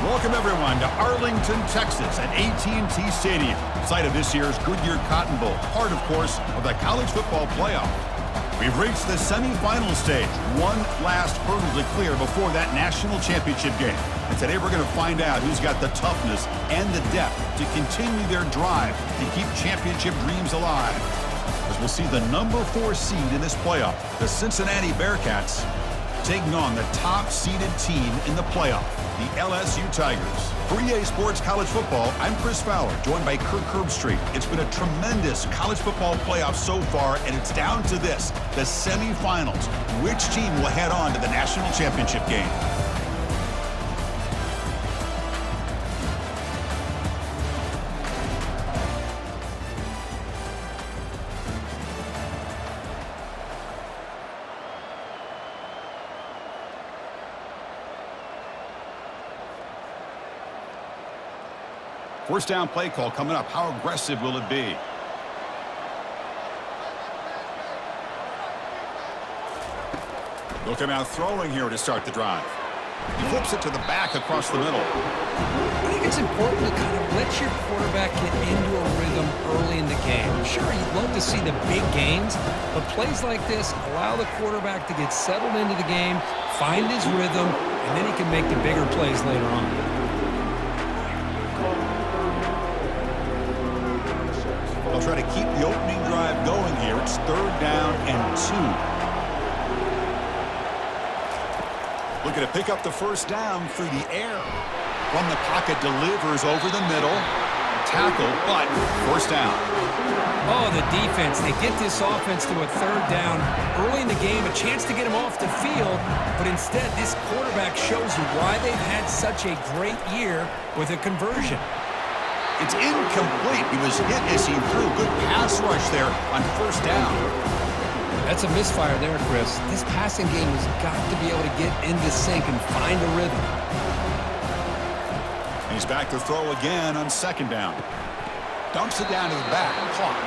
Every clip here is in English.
Welcome, everyone, to Arlington, Texas at AT&T Stadium, site of this year's Goodyear Cotton Bowl, part, of course, of the college football playoff. We've reached the semifinal stage, one last hurdle to clear before that national championship game. And today we're going to find out who's got the toughness and the depth to continue their drive and keep championship dreams alive. As we'll see the number 4 seed in this playoff, the Cincinnati Bearcats, taking on the top-seeded team in the playoff, the LSU Tigers. For EA Sports College Football, I'm Chris Fowler, joined by Kirk Herbstreit. It's been a tremendous college football playoff so far, and it's down to this, the semifinals. Which team will head on to the national championship game? First down play call coming up. How aggressive will it be? Looking out throwing here to start the drive. He flips it to the back across the middle. I think it's important to kind of let your quarterback get into a rhythm early in the game. Sure, you'd love to see the big gains, but plays like this allow the quarterback to get settled into the game, find his rhythm, and then he can make the bigger plays later on. They'll try to keep the opening drive going here. It's 3rd down and 2. Looking to pick up the first down through the air. From the pocket, delivers over the middle. Tackle, but first down. Oh, the defense. They get this offense to a 3rd down early in the game, a chance to get him off the field, but instead this quarterback shows you why they've had such a great year with a conversion. It's incomplete. He was hit as he threw. Good pass rush there on first down. That's a misfire there, Chris. This passing game has got to be able to get into sync and find a rhythm. He's back to throw again on 2nd down. Dumps it down to the back. Caught.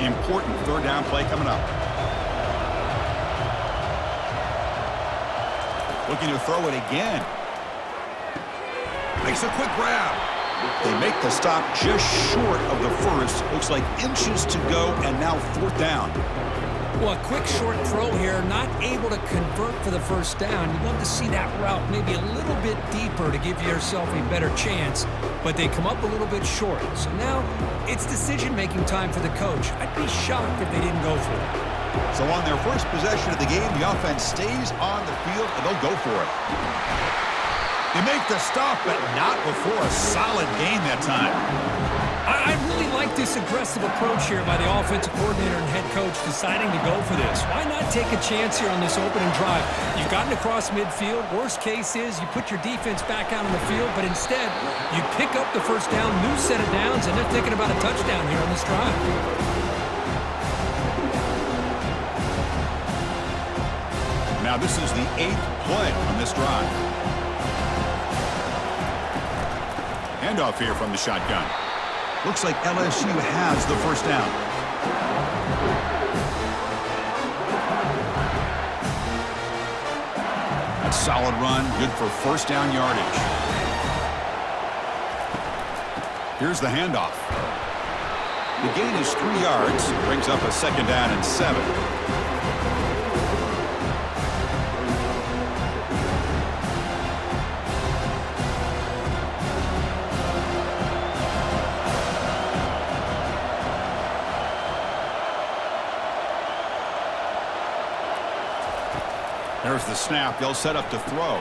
Important 3rd down play coming up. Looking to throw it again. Makes a quick grab. They make the stop just short of the first. Looks like inches to go, and now 4th down. Well, a quick short throw here, not able to convert for the first down. You'd love to see that route maybe a little bit deeper to give yourself a better chance, but they come up a little bit short. So now it's decision-making time for the coach. I'd be shocked if they didn't go for it. So on their first possession of the game, the offense stays on the field, and they'll go for it. They make the stop, but not before a solid gain that time. I really like this aggressive approach here by the offensive coordinator and head coach deciding to go for this. Why not take a chance here on this opening drive? You've gotten across midfield. Worst case is you put your defense back out on the field, but instead you pick up the first down, new set of downs, and they're thinking about a touchdown here on this drive. Now this is the 8th play on this drive. Handoff here from the shotgun. Looks like LSU has the first down. That's a solid run, good for first down yardage. Here's the handoff. The gain is 3 yards, brings up a 2nd down and 7. There's the snap. They'll set up to throw.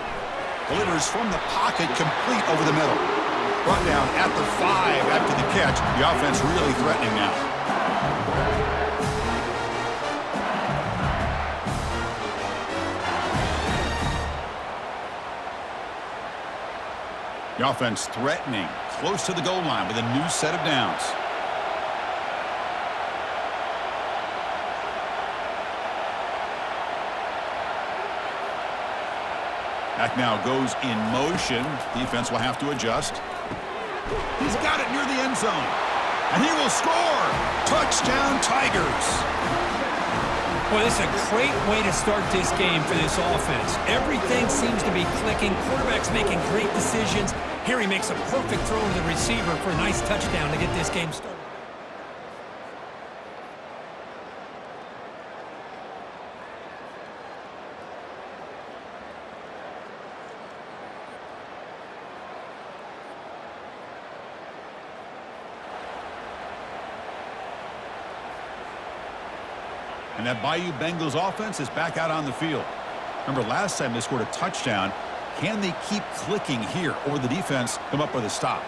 Delivers from the pocket, complete over the middle. Brought down at the 5 after the catch. The offense really threatening now. The offense threatening, close to the goal line with a new set of downs. Back now goes in motion. Defense will have to adjust. He's got it near the end zone. And he will score. Touchdown, Tigers. Well, this is a great way to start this game for this offense. Everything seems to be clicking. Quarterback's making great decisions. Here he makes a perfect throw to the receiver for a nice touchdown to get this game started. And that Bayou Bengals offense is back out on the field. Remember, last time they scored a touchdown. Can they keep clicking here, or the defense come up with a stop?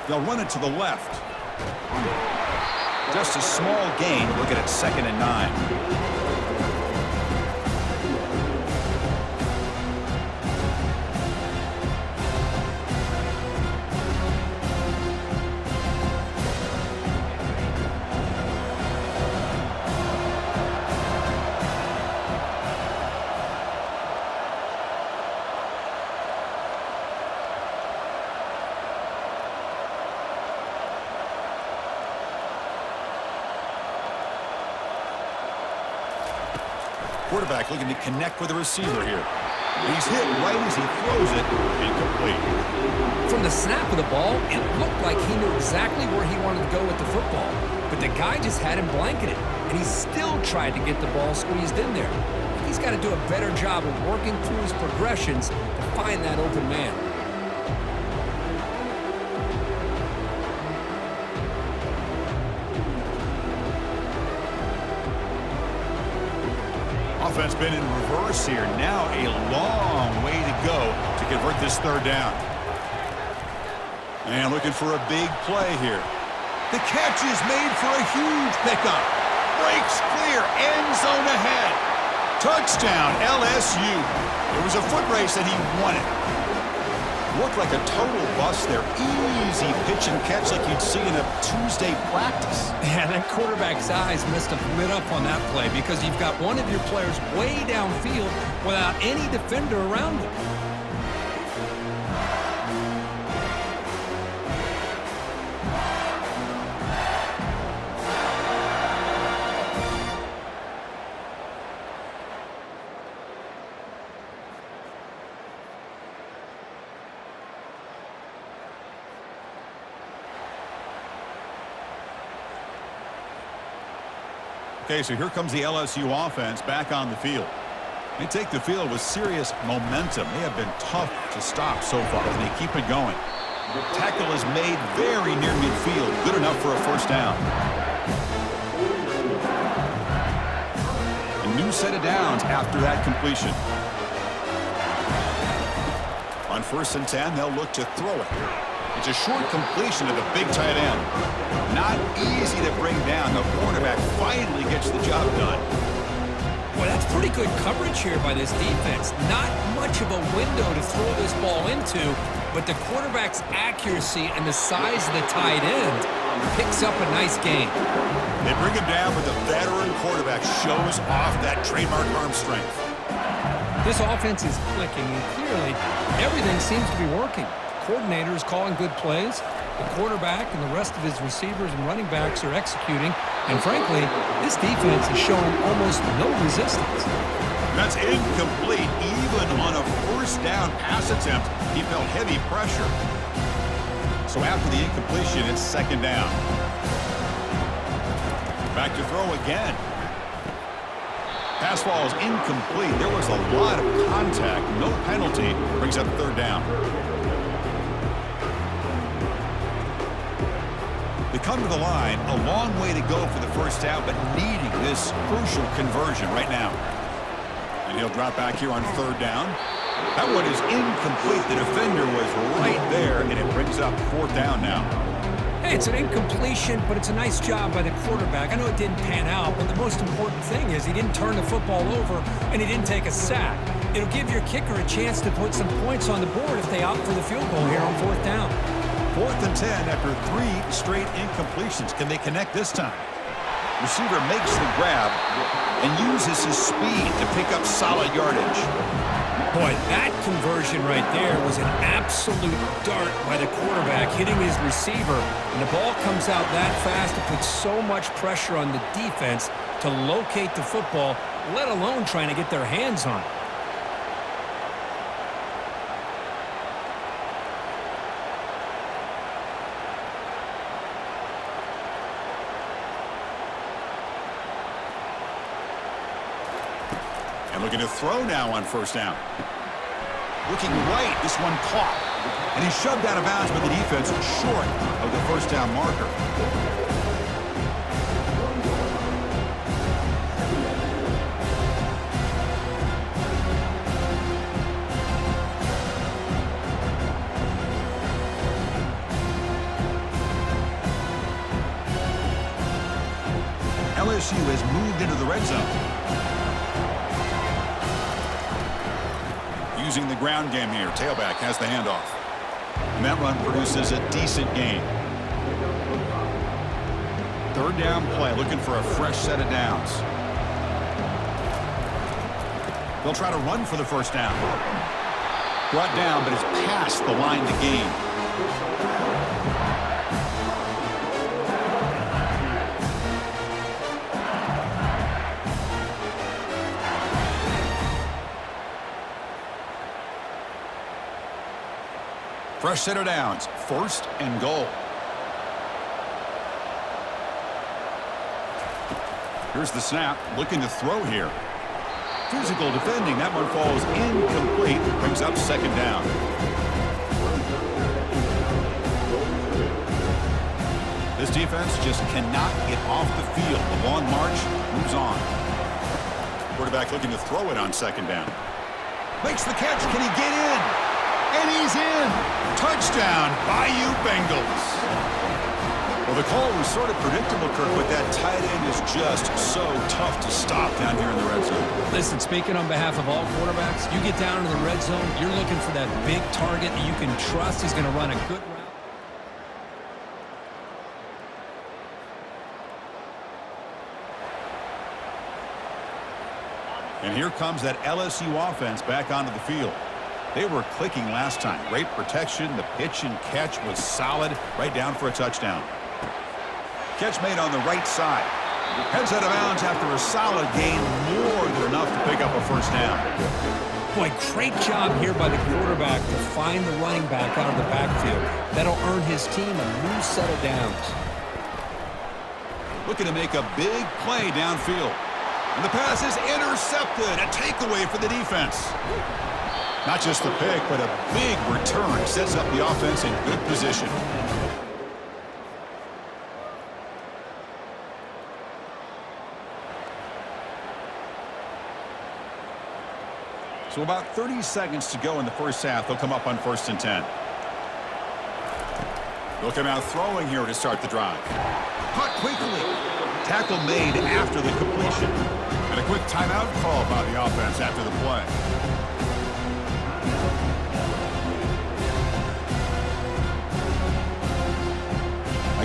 They'll run it to the left. Just a small gain. Look at it, 2nd and 9. Quarterback looking to connect with the receiver here. He's hit right as he throws it. Incomplete. From the snap of the ball, it looked like he knew exactly where he wanted to go with the football. But the guy just had him blanketed, and he still tried to get the ball squeezed in there. He's got to do a better job of working through his progressions to find that open man. Offense been in reverse here. Now a long way to go to convert this 3rd down. And looking for a big play here. The catch is made for a huge pickup. Breaks clear. End zone ahead. Touchdown, LSU. It was a foot race and he won it. Looked like a total bust there. Easy pitch and catch like you'd see in a Tuesday practice. Yeah, that quarterback's eyes must have lit up on that play because you've got one of your players way downfield without any defender around him. Okay, so here comes the LSU offense back on the field. They take the field with serious momentum. They have been tough to stop so far, and they keep it going. The tackle is made very near midfield, good enough for a 1st down. A new set of downs after that completion. On 1st and 10, they'll look to throw it. It's a short completion to the big tight end. Not easy to bring down. The cornerback finally gets the job done. Boy, that's pretty good coverage here by this defense. Not much of a window to throw this ball into, but the quarterback's accuracy and the size of the tight end picks up a nice gain. They bring him down, but the veteran quarterback shows off that trademark arm strength. This offense is clicking, and clearly everything seems to be working. Coordinator is calling good plays. The quarterback and the rest of his receivers and running backs are executing. And frankly, this defense is showing almost no resistance. That's incomplete. Even on a 1st down pass attempt, he felt heavy pressure. So after the incompletion, it's 2nd down. Back to throw again. Pass ball is incomplete. There was a lot of contact. No penalty. Brings up 3rd down. They come to the line, a long way to go for the 1st down, but needing this crucial conversion right now. And he'll drop back here on 3rd down. That one is incomplete. The defender was right there, and it brings up 4th down now. Hey, it's an incompletion, but it's a nice job by the quarterback. I know it didn't pan out, but the most important thing is he didn't turn the football over, and he didn't take a sack. It'll give your kicker a chance to put some points on the board if they opt for the field goal here on 4th down. 4th and 10 after 3 straight incompletions. Can they connect this time? Receiver makes the grab and uses his speed to pick up solid yardage. Boy, that conversion right there was an absolute dart by the quarterback hitting his receiver. And the ball comes out that fast to put so much pressure on the defense to locate the football, let alone trying to get their hands on it. And looking to throw now on 1st down. Looking right, this one caught. And he shoved out of bounds, but the defense short of the 1st down marker. LSU has moved into the red zone. Using the ground game here. Tailback has the handoff. And that run produces a decent gain. 3rd down play, looking for a fresh set of downs. They'll try to run for the 1st down. Brought down, but it's past the line to gain. Fresh set of downs, 1st and goal. Here's the snap, looking to throw here. Physical defending, that one falls incomplete, brings up 2nd down. This defense just cannot get off the field. The long march moves on. Quarterback looking to throw it on 2nd down. Makes the catch, can he get in? And he's in. Touchdown, Bayou Bengals. Well, the call was sort of predictable, Kirk, but that tight end is just so tough to stop down here in the red zone. Listen, speaking on behalf of all quarterbacks, you get down in the red zone, you're looking for that big target that you can trust is going to run a good route. And here comes that LSU offense back onto the field. They were clicking last time. Great protection. The pitch and catch was solid. Right down for a touchdown. Catch made on the right side. Heads out of bounds after a solid gain. More than enough to pick up a 1st down. Boy, great job here by the quarterback to find the running back out of the backfield. That'll earn his team a new set of downs. Looking to make a big play downfield. And the pass is intercepted. A takeaway for the defense. Not just the pick, but a big return sets up the offense in good position. So about 30 seconds to go in the 1st half. They'll come up on 1st and 10. They'll come out throwing here to start the drive. Caught quickly. Tackle made after the completion. And a quick timeout call by the offense after the play.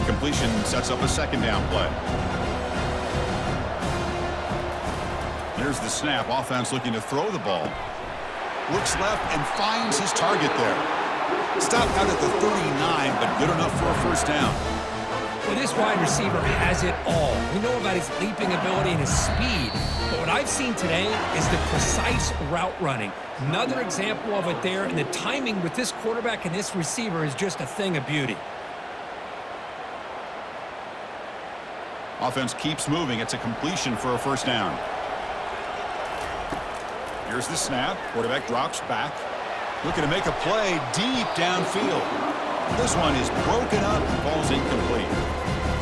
Completion sets up a 2nd down play. There's the snap. Offense looking to throw the ball. Looks left and finds his target there. Stopped out at the 39, but good enough for a 1st down. Well, this wide receiver has it all. We know about his leaping ability and his speed, but what I've seen today is the precise route running. Another example of it there, and the timing with this quarterback and this receiver is just a thing of beauty. Offense keeps moving. It's a completion for a 1st down. Here's the snap. Quarterback drops back. Looking to make a play deep downfield. This one is broken up and falls incomplete.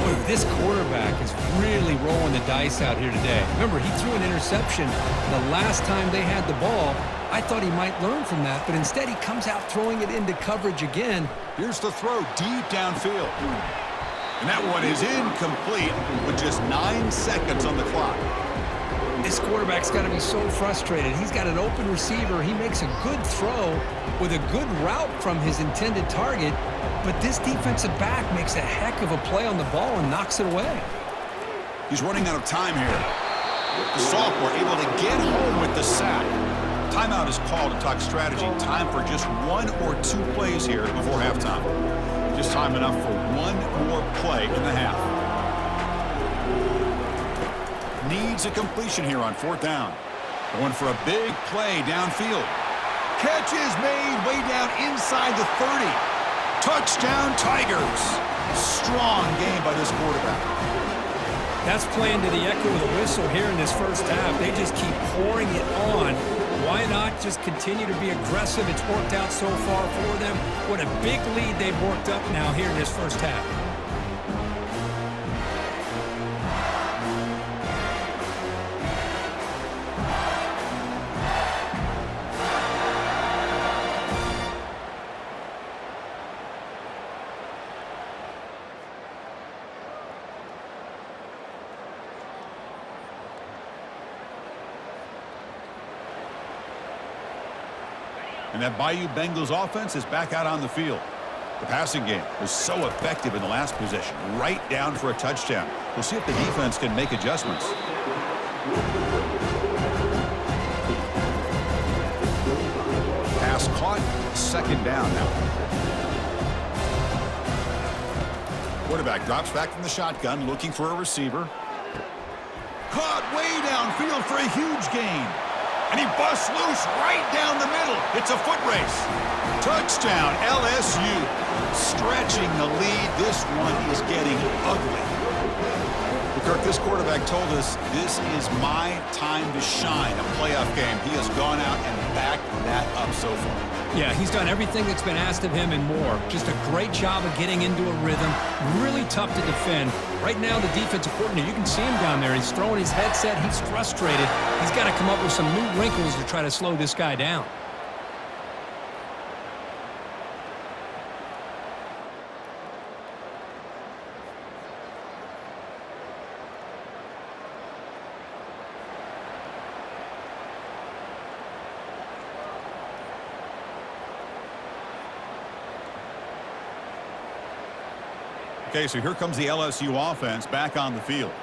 Boy, this quarterback is really rolling the dice out here today. Remember, he threw an interception the last time they had the ball. I thought he might learn from that, but instead he comes out throwing it into coverage again. Here's the throw deep downfield. And that one is incomplete with just 9 seconds on the clock. The This quarterback's got to be so frustrated. He's got an open receiver. He makes a good throw with a good route from his intended target, but this defensive back makes a heck of a play on the ball and knocks it away. He's running out of time here. The sophomore able to get home with the sack. Timeout is called to talk strategy. Time for just 1 or 2 plays here before halftime. Just time enough for 1 more play in the half. Needs a completion here on 4th down. Going for a big play downfield. Catch is made way down inside the 30. Touchdown Tigers. Strong game by this quarterback. That's playing to the echo of the whistle here in this first half. They just keep pouring it on. Why not just continue to be aggressive? It's worked out so far for them. What a big lead they've worked up now here in this first half. And that Bayou Bengals offense is back out on the field. The passing game was so effective in the last possession, right down for a touchdown. We'll see if the defense can make adjustments. Pass caught, 2nd down now. Quarterback drops back from the shotgun, looking for a receiver. Caught way downfield for a huge gain. And he busts loose right down the middle. It's a foot race. Touchdown, LSU. Stretching the lead. This one is getting ugly. Kirk, this quarterback told us this is my time to shine, a playoff game. He has gone out and backed that up so far. Yeah, he's done everything that's been asked of him and more. Just a great job of getting into a rhythm. Really tough to defend. Right now, the defensive coordinator, you can see him down there. He's throwing his headset. He's frustrated. He's got to come up with some new wrinkles to try to slow this guy down. Okay, so here comes the LSU offense back on the field.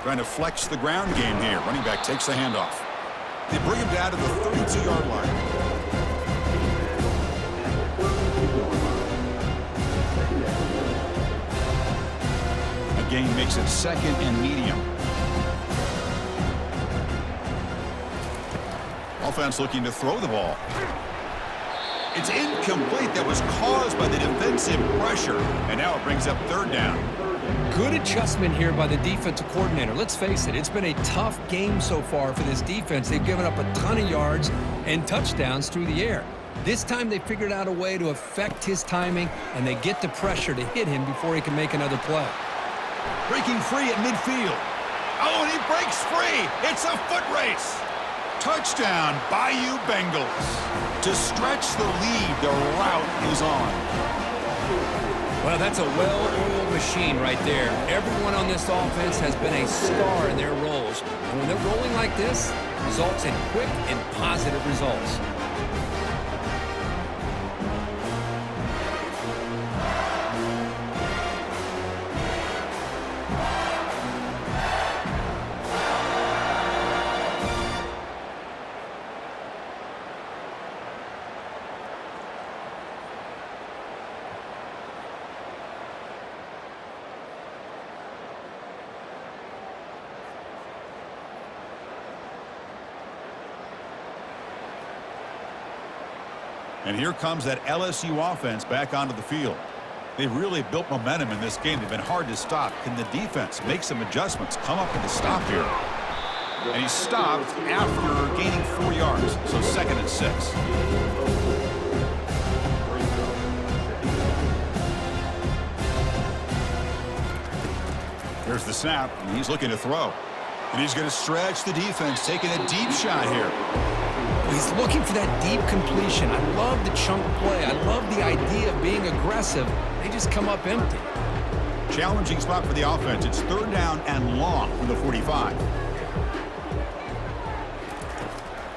Trying to flex the ground game here. Running back takes the handoff. They bring him down to the 32-yard line. A gain makes it 2nd and medium. Offense looking to throw the ball. It's incomplete. That was caused by the defensive pressure. And now it brings up 3rd down. Good adjustment here by the defensive coordinator. Let's face it, it's been a tough game so far for this defense. They've given up a ton of yards and touchdowns through the air. This time they figured out a way to affect his timing, and they get the pressure to hit him before he can make another play. Breaking free at midfield. Oh, and he breaks free. It's a foot race. Touchdown, Bayou Bengals. To stretch the lead, the route is on. Well, that's a well-oiled machine right there. Everyone on this offense has been a star in their roles. And when they're rolling like this, it results in quick and positive results. And here comes that LSU offense back onto the field. They've really built momentum in this game. They've been hard to stop. Can the defense make some adjustments, come up with a stop here? And he stopped after gaining 4 yards, so 2nd and 6. Here's the snap, and he's looking to throw. And he's going to stretch the defense, taking a deep shot here. He's looking for that deep completion. I love the chunk play. I love the idea of being aggressive. They just come up empty. Challenging spot for the offense. It's third down and long from the 45.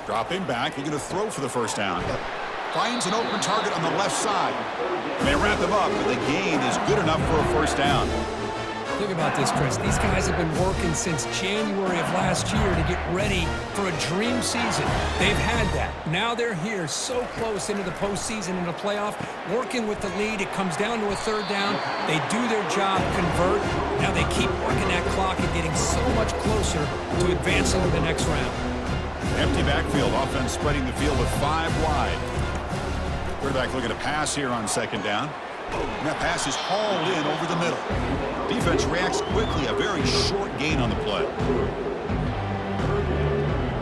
Dropping back. He's going to throw for the first down. Finds an open target on the left side. And they wrap him up, but the gain is good enough for a first down. Think about this, Chris. These guys have been working since January of last year to get ready for a dream season. They've had that. Now they're here so close into the postseason and the playoff, working with the lead. It comes down to a third down. They do their job, convert. Now they keep working that clock and getting so much closer to advancing to the next round. Empty backfield. Offense spreading the field with 5 wide. Quarterback looking to pass here on second down. And that pass is hauled in over the middle. Defense reacts quickly. A very short gain on the play.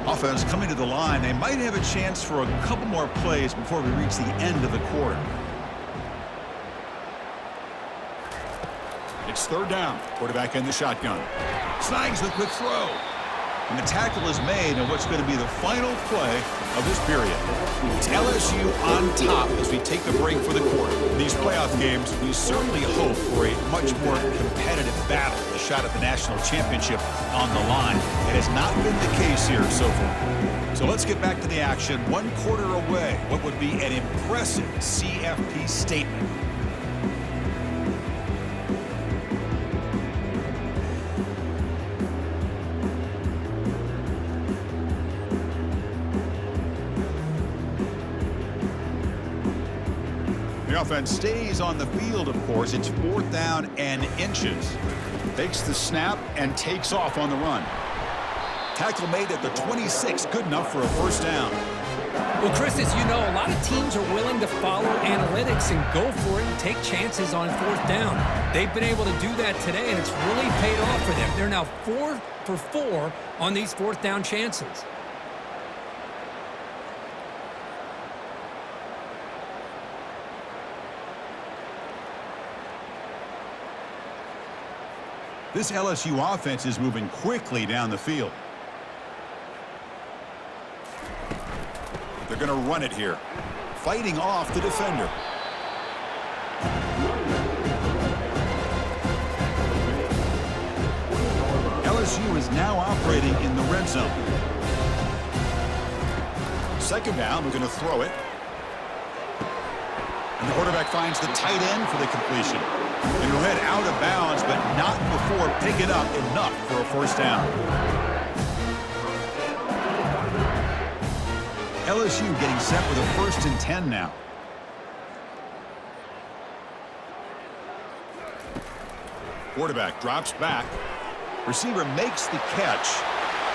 Offense coming to the line. They might have a chance for a couple more plays before we reach the end of the quarter. It's third down. Quarterback in the shotgun. Snags the quick throw. And the tackle is made on what's going to be the final play of this period. It's LSU on top as we take the break for the quarter. In these playoff games, we certainly hope for a much more competitive battle, a shot at the national championship on the line. It has not been the case here so far. So let's get back to the action. 1 quarter away. What would be an impressive CFP statement. The offense stays on the field, of course. It's 4th down and inches. Takes the snap and takes off on the run. Tackle made at the 26. Good enough for a first down. Well, Chris, as you know, a lot of teams are willing to follow analytics and go for it and take chances on 4th down. They've been able to do that today, and it's really paid off for them. They're now 4 for 4 on these 4th down chances. This LSU offense is moving quickly down the field. They're going to run it here. Fighting off the defender. LSU is now operating in the red zone. Second down, we're going to throw it. And the quarterback finds the tight end for the completion. And he'll head out of bounds, but not before picking up enough for a first down. LSU getting set with a 1st and 10 now. Quarterback drops back. Receiver makes the catch.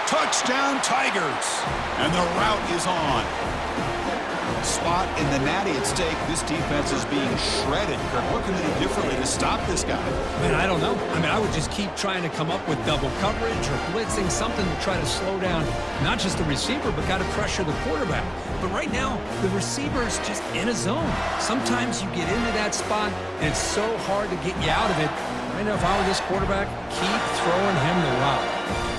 Touchdown, Tigers! And the route is on. Spot in the natty at stake. This defense is being shredded. Kirk, what can they do differently to stop this guy? Man, I don't know. I mean, I would just keep trying to come up with double coverage or blitzing, something to try to slow down not just the receiver, but got to pressure the quarterback. But right now, the receiver's just in a zone. Sometimes you get into that spot, and it's so hard to get you out of it. Right now, if I were this quarterback, keep throwing him the rock.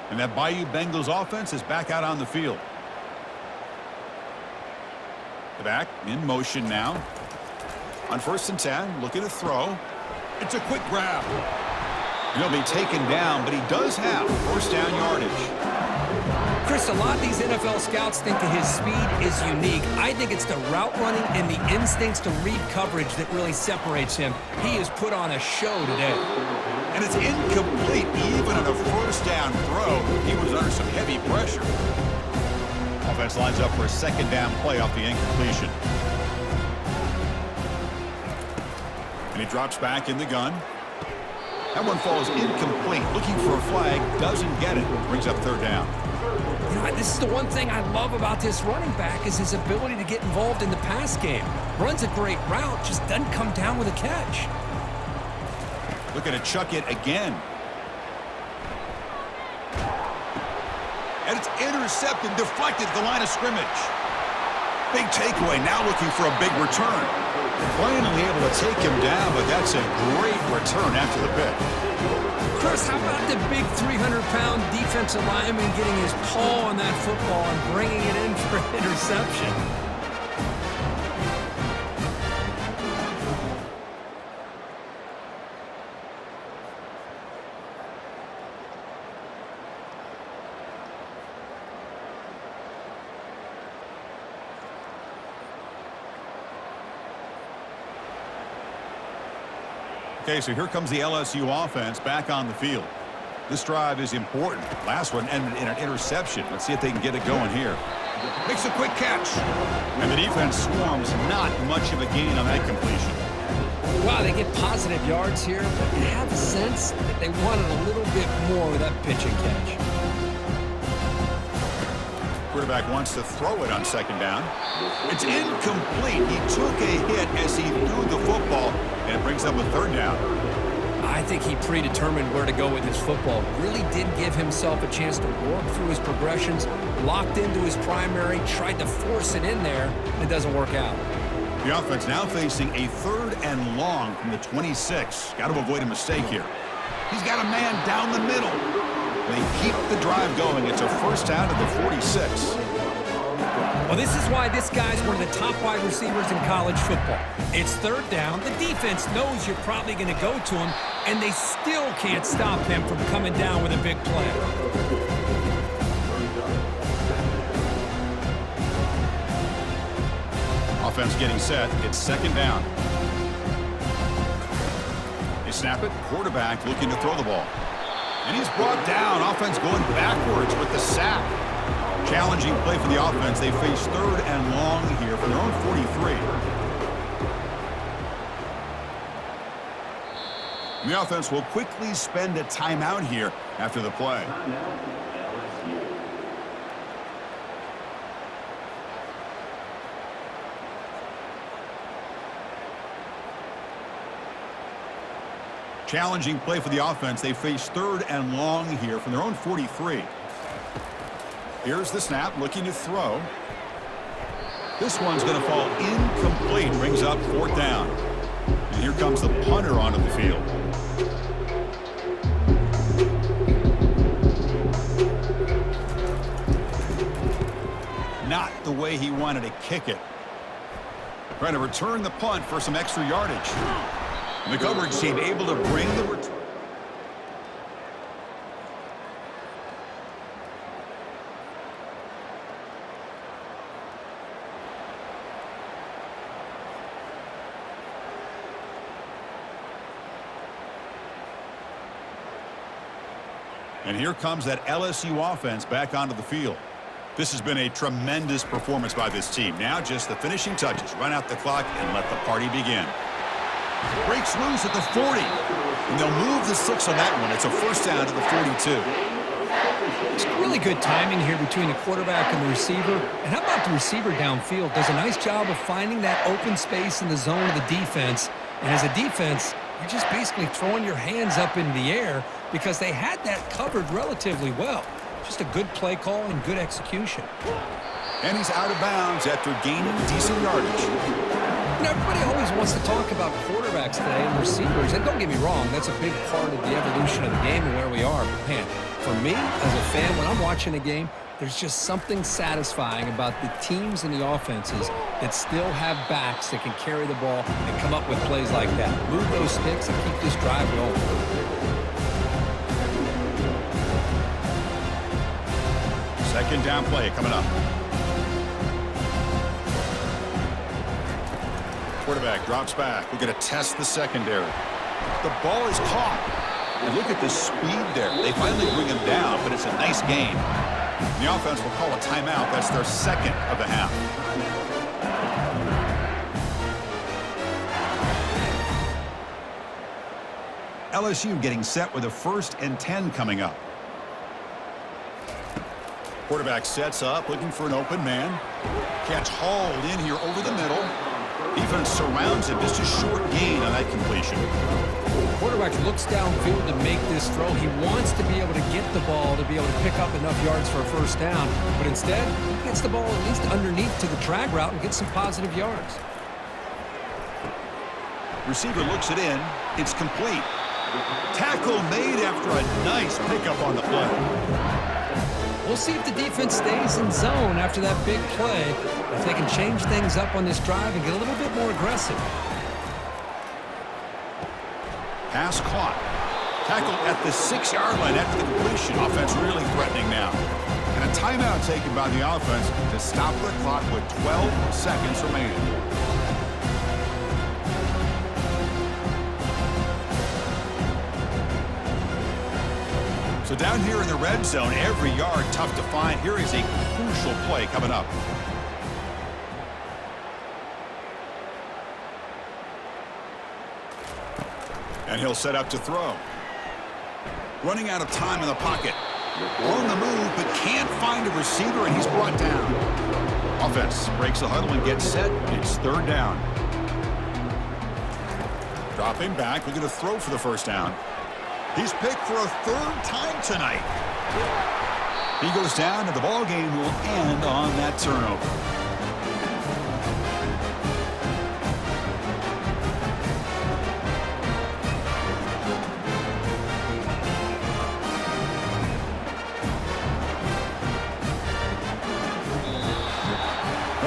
And that Bayou Bengals offense is back out on the field. The back in motion now. On 1st and 10, looking to throw. It's a quick grab. And he'll be taken down, but he does have first down yardage. Chris, a lot of these NFL scouts think that his speed is unique. I think it's the route running and the instincts to read coverage that really separates him. He has put on a show today. And it's incomplete. Even on a first down throw, he was under some heavy pressure. Offense lines up for a 2nd down play off the incompletion. And he drops back in the gun. That one falls incomplete. Looking for a flag, doesn't get it. Brings up 3rd down. You know, this is the one thing I love about this running back is his ability to get involved in the pass game. Runs a great route, just doesn't come down with a catch. Looking to chuck it again. And it's intercepted, deflected at the line of scrimmage. Big takeaway, now looking for a big return. Finally able to take him down, but that's a great return after the pick. Chris, how about the big 300-pound defensive lineman getting his paw on that football and bringing it in for an interception? Okay, so here comes the LSU offense back on the field. This drive is important. Last one ended in an interception. Let's see if they can get it going here. Makes a quick catch. And the defense swarms. Not much of a gain on that completion. Wow, they get positive yards here, but I have a sense that they wanted a little bit more with that pitch and catch. Quarterback wants to throw it on second down. It's incomplete. He took a hit as he threw the football, and it brings up a third down. I think he predetermined where to go with his football. Really did give himself a chance to work through his progressions, locked into his primary, tried to force it in there, and it doesn't work out. The offense now facing a 3rd and long from the 26. Got to avoid a mistake here. He's got a man down the middle. They keep the drive going. It's a first down at the 46. Well, this is why this guy's one of the top wide receivers in college football. It's 3rd down. The defense knows you're probably going to go to him, and they still can't stop him from coming down with a big play. Offense getting set. It's 2nd down. They snap it. Quarterback looking to throw the ball. And he's brought down. Offense going backwards with the sack. Challenging play for the offense. They face 3rd and long here from their own 43. And the offense will quickly spend a timeout here after the play. Challenging play for the offense. They face 3rd and long here from their own 43. Here's the snap, looking to throw. This one's going to fall incomplete. Brings up 4th down. And here comes the punter onto the field. Not the way he wanted to kick it. Trying to return the punt for some extra yardage. And the coverage team able to bring the return. And here comes that LSU offense back onto the field. This has been a tremendous performance by this team. Now just the finishing touches. Run out the clock and let the party begin. Breaks loose at the 40. And they'll move the 6 on that one. It's a first down to the 42. It's really good timing here between the quarterback and the receiver. And how about the receiver downfield? Does a nice job of finding that open space in the zone of the defense. And as a defense, you're just basically throwing your hands up in the air because they had that covered relatively well. Just a good play call and good execution. And he's out of bounds after gaining decent yardage. You know, everybody always wants to talk about quarterbacks today and receivers. And don't get me wrong, that's a big part of the evolution of the game and where we are. But, man, for me as a fan, when I'm watching a game, there's just something satisfying about the teams and the offenses that still have backs that can carry the ball and come up with plays like that. Move those sticks and keep this drive going. Second down play coming up. Quarterback drops back. We're going to test the secondary. The ball is caught. And look at the speed there. They finally bring him down, but it's a nice game. The offense will call a timeout. That's their 2nd of the half. LSU getting set with a 1st and 10 coming up. Quarterback sets up, looking for an open man. Catch hauled in here over the middle. Defense surrounds him. Just a short gain on that completion. Quarterback looks downfield to make this throw. He wants to be able to get the ball to be able to pick up enough yards for a first down. But instead, he gets the ball at least underneath to the drag route and gets some positive yards. Receiver looks it in. It's complete. Tackle made after a nice pickup on the play. We'll see if the defense stays in zone after that big play, if they can change things up on this drive and get a little bit more aggressive. Pass caught. Tackle at the 6-yard line after the completion. Offense really threatening now. And a timeout taken by the offense to stop the clock with 12 seconds remaining. So down here in the red zone, every yard tough to find. Here is a crucial play coming up. And he'll set up to throw. Running out of time in the pocket. On the move, but can't find a receiver, and he's brought down. Offense breaks the huddle and gets set. It's third down. Dropping back, looking to throw for the first down. He's picked for a third time tonight. He goes down, and the ball game will end on that turnover.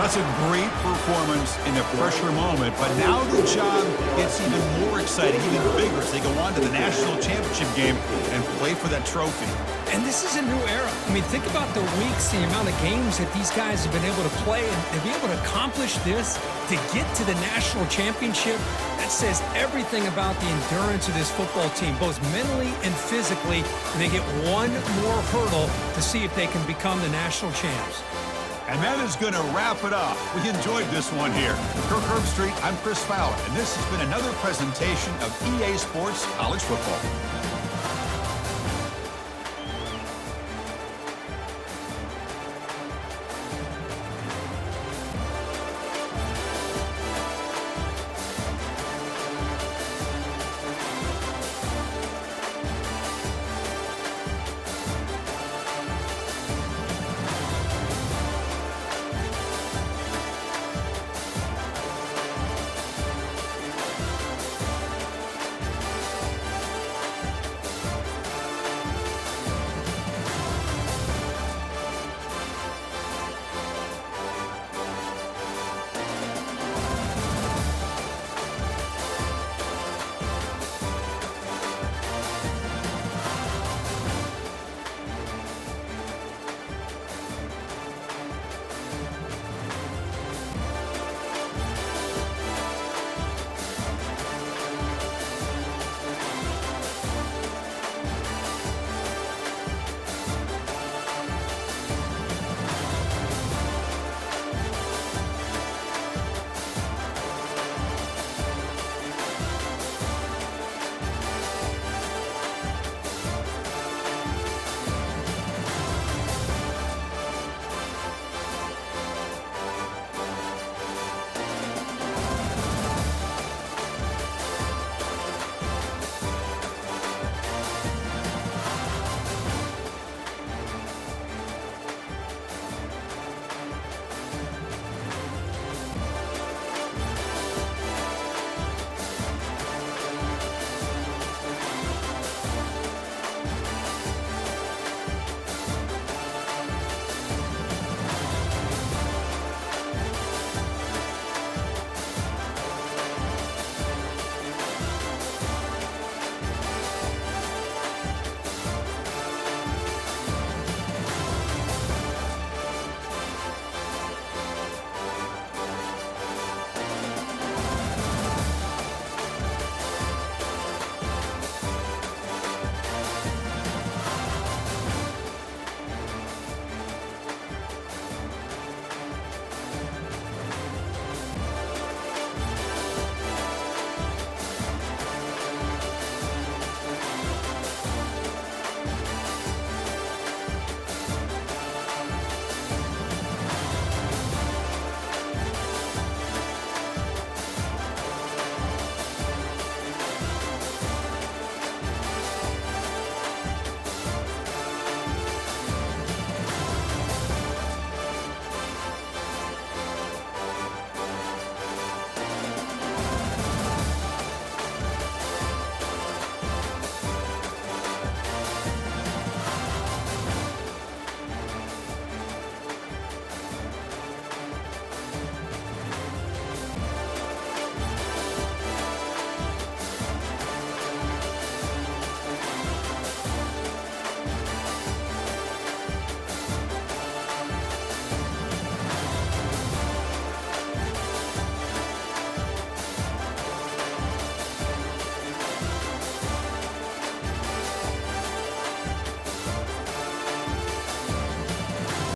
That's a great performance in a pressure moment, but now the job gets even more exciting, even bigger as they go on to the national championship game and play for that trophy. And this is a new era. I mean, think about the weeks, the amount of games that these guys have been able to play, and to be able to accomplish this, to get to the national championship, that says everything about the endurance of this football team, both mentally and physically. And they get one more hurdle to see if they can become the national champs. And that is going to wrap it up. We enjoyed this one here. Kirk Herbstreit, I'm Chris Fowler, and this has been another presentation of EA Sports College Football.